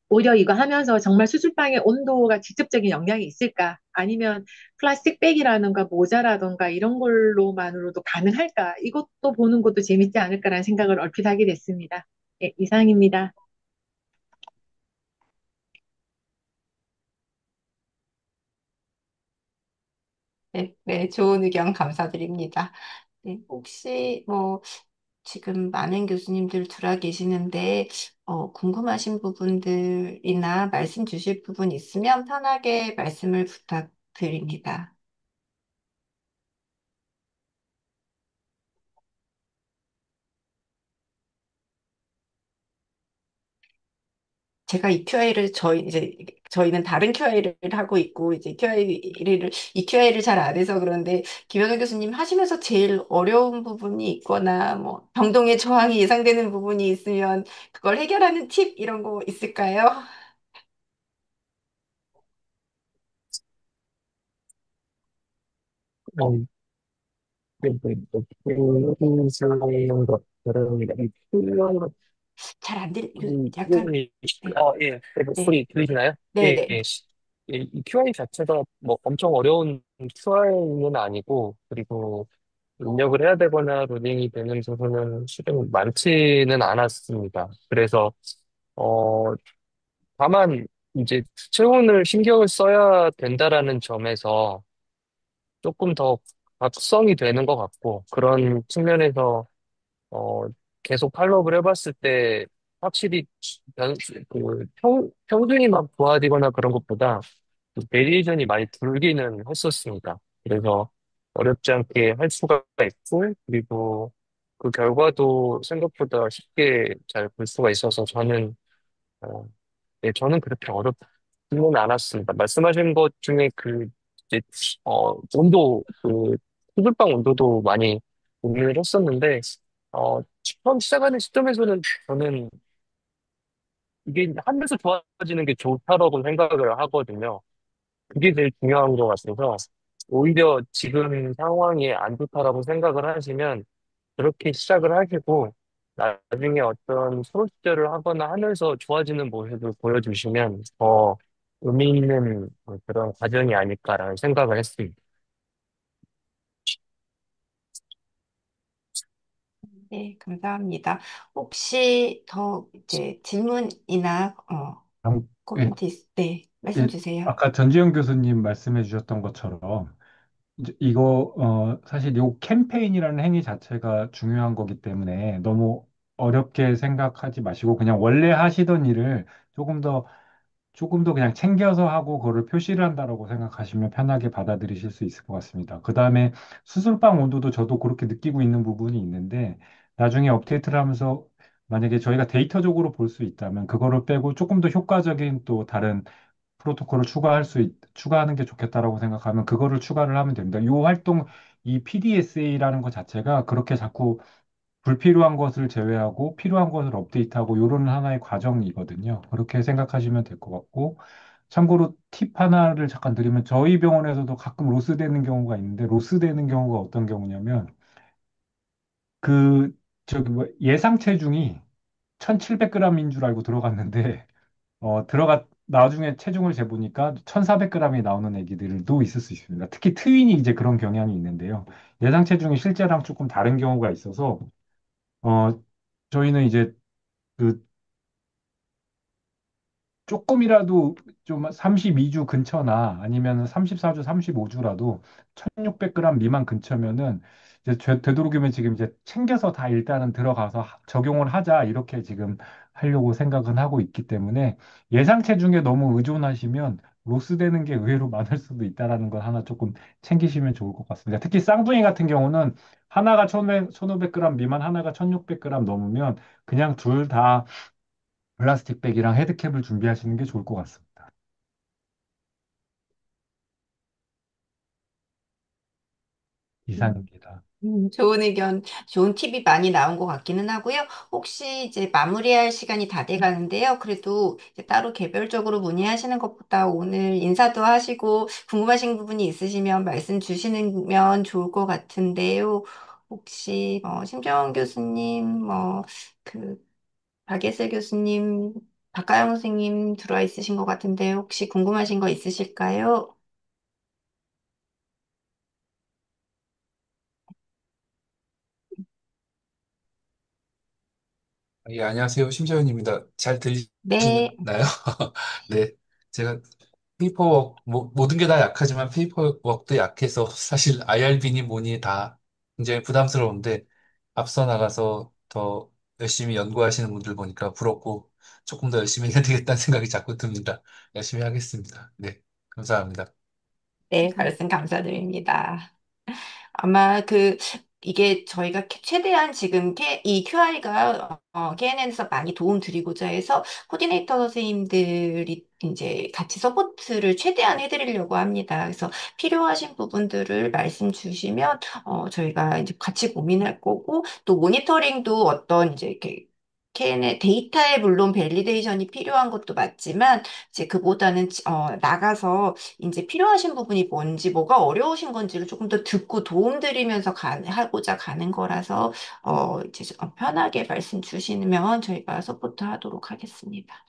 오히려 이거 하면서 정말 수술방의 온도가 직접적인 영향이 있을까? 아니면 플라스틱 백이라든가 모자라든가 이런 걸로만으로도 가능할까? 이것도 보는 것도 재밌지 않을까라는 생각을 얼핏 하게 됐습니다. 예, 이상입니다. 네, 네, 좋은 의견 감사드립니다. 네, 혹시 지금 많은 교수님들 들어와 계시는데 궁금하신 부분들이나 말씀 주실 부분 있으면 편하게 말씀을 부탁드립니다. 제가 이 QI를 저희는 다른 QI를 하고 있고 이제 이 QI를 잘 안 해서 그런데 김현우 교수님 하시면서 제일 어려운 부분이 있거나 병동의 저항이 예상되는 부분이 있으면 그걸 해결하는 팁 이런 거 있을까요? 음, 그런 것들은 이 필요한 잘 안 약간 부분이, 네, 예, 네, 소리 들리시나요? 네, 예, 네. 예. 이 QI 자체가 뭐 엄청 어려운 QI는 아니고, 그리고 입력을 해야 되거나 로딩이 되는 부분은 실은 많지는 않았습니다. 그래서, 어, 다만, 이제 체온을 신경을 써야 된다라는 점에서 조금 더 각성이 되는 것 같고, 그런 측면에서 어, 계속 팔로우를 해봤을 때 확실히 변, 평균이 막 좋아지거나 그런 것보다 그 베리에이션이 많이 줄기는 했었습니다. 그래서 어렵지 않게 할 수가 있고, 그리고 그 결과도 생각보다 쉽게 잘 볼 수가 있어서 어, 네, 저는 그렇게 어렵지는 않았습니다. 말씀하신 것 중에 이제, 수술방 온도도 많이 고민을 했었는데, 처음 시작하는 시점에서는 저는 이게 하면서 좋아지는 게 좋다라고 생각을 하거든요. 그게 제일 중요한 것 같아서, 오히려 지금 상황이 안 좋다라고 생각을 하시면, 그렇게 시작을 하시고, 나중에 어떤 프로시저를 하거나 하면서 좋아지는 모습을 보여주시면 더 의미 있는 그런 과정이 아닐까라는 생각을 했습니다. 네, 감사합니다. 혹시 더 이제 질문이나 참, 예, 코멘트 네, 말씀 예, 주세요. 아까 전지현 교수님 말씀해 주셨던 것처럼 이제 이거 사실 요 캠페인이라는 행위 자체가 중요한 거기 때문에 너무 어렵게 생각하지 마시고 그냥 원래 하시던 일을 조금 더 조금 더 그냥 챙겨서 하고 그거를 표시를 한다라고 생각하시면 편하게 받아들이실 수 있을 것 같습니다. 그다음에 수술방 온도도 저도 그렇게 느끼고 있는 부분이 있는데 나중에 업데이트를 하면서 만약에 저희가 데이터적으로 볼 수 있다면 그거를 빼고 조금 더 효과적인 또 다른 프로토콜을 추가하는 게 좋겠다라고 생각하면 그거를 추가를 하면 됩니다. 이 활동, 이 PDSA라는 것 자체가 그렇게 자꾸 불필요한 것을 제외하고 필요한 것을 업데이트하고 이런 하나의 과정이거든요. 그렇게 생각하시면 될 것 같고, 참고로 팁 하나를 잠깐 드리면 저희 병원에서도 가끔 로스되는 경우가 있는데 로스되는 경우가 어떤 경우냐면 그 저기 뭐 예상 체중이 1,700g인 줄 알고 들어갔는데 나중에 체중을 재보니까 1,400g이 나오는 애기들도 있을 수 있습니다. 특히 트윈이 이제 그런 경향이 있는데요. 예상 체중이 실제랑 조금 다른 경우가 있어서 어 저희는 이제 그 조금이라도 좀 32주 근처나 아니면 34주, 35주라도 1600g 미만 근처면은 이제 되도록이면 지금 이제 챙겨서 다 일단은 들어가서 적용을 하자 이렇게 지금 하려고 생각은 하고 있기 때문에 예상 체중에 너무 의존하시면 로스되는 게 의외로 많을 수도 있다라는 걸 하나 조금 챙기시면 좋을 것 같습니다. 특히 쌍둥이 같은 경우는 하나가 1500g 미만, 하나가 1600g 넘으면 그냥 둘 다 플라스틱 백이랑 헤드캡을 준비하시는 게 좋을 것 같습니다. 이상입니다. 좋은 의견, 좋은 팁이 많이 나온 것 같기는 하고요. 혹시 이제 마무리할 시간이 다 돼 가는데요. 그래도 이제 따로 개별적으로 문의하시는 것보다 오늘 인사도 하시고 궁금하신 부분이 있으시면 말씀 주시면 좋을 것 같은데요. 혹시 심정원 교수님, 그 박예슬 교수님, 박가영 선생님 들어와 있으신 것 같은데 혹시 궁금하신 거 있으실까요? 예, 안녕하세요. 심재현입니다. 잘 네. 들리시나요? 네. 제가 페이퍼워크, 모든 게 다 약하지만 페이퍼워크도 약해서 사실 IRB니 뭐니 다 굉장히 부담스러운데 앞서 나가서 더 열심히 연구하시는 분들 보니까 부럽고 조금 더 열심히 해야 되겠다는 생각이 자꾸 듭니다. 열심히 하겠습니다. 네. 감사합니다. 네, 말씀 감사드립니다. 아마 이게 저희가 최대한 지금 이 QI가 KNN에서 많이 도움 드리고자 해서 코디네이터 선생님들이 이제 같이 서포트를 최대한 해드리려고 합니다. 그래서 필요하신 부분들을 말씀 주시면 저희가 이제 같이 고민할 거고 또 모니터링도 어떤 이제 이렇게 KNN 데이터에 물론 밸리데이션이 필요한 것도 맞지만 이제 그보다는 나가서 이제 필요하신 부분이 뭔지, 뭐가 어려우신 건지를 조금 더 듣고 도움드리면서 하고자 가는 거라서, 이제 편하게 말씀 주시면 저희가 서포트 하도록 하겠습니다.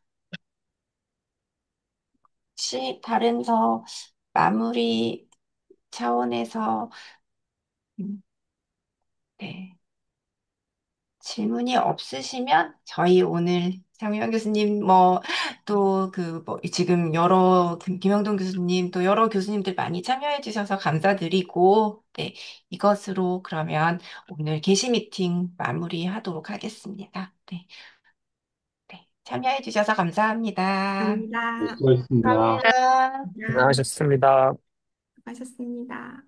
혹시 다른 마무리 차원에서, 음, 네. 질문이 없으시면 저희 오늘 장유영 교수님 또 지금 김영동 교수님 또 여러 교수님들 많이 참여해 주셔서 감사드리고 네, 이것으로 그러면 오늘 게시 미팅 마무리하도록 하겠습니다. 네, 네, 참여해 주셔서 감사합니다. 감사합니다. 수고하셨습니다. 감사합니다. 감사합니다. 고생하셨습니다. 수고하셨습니다.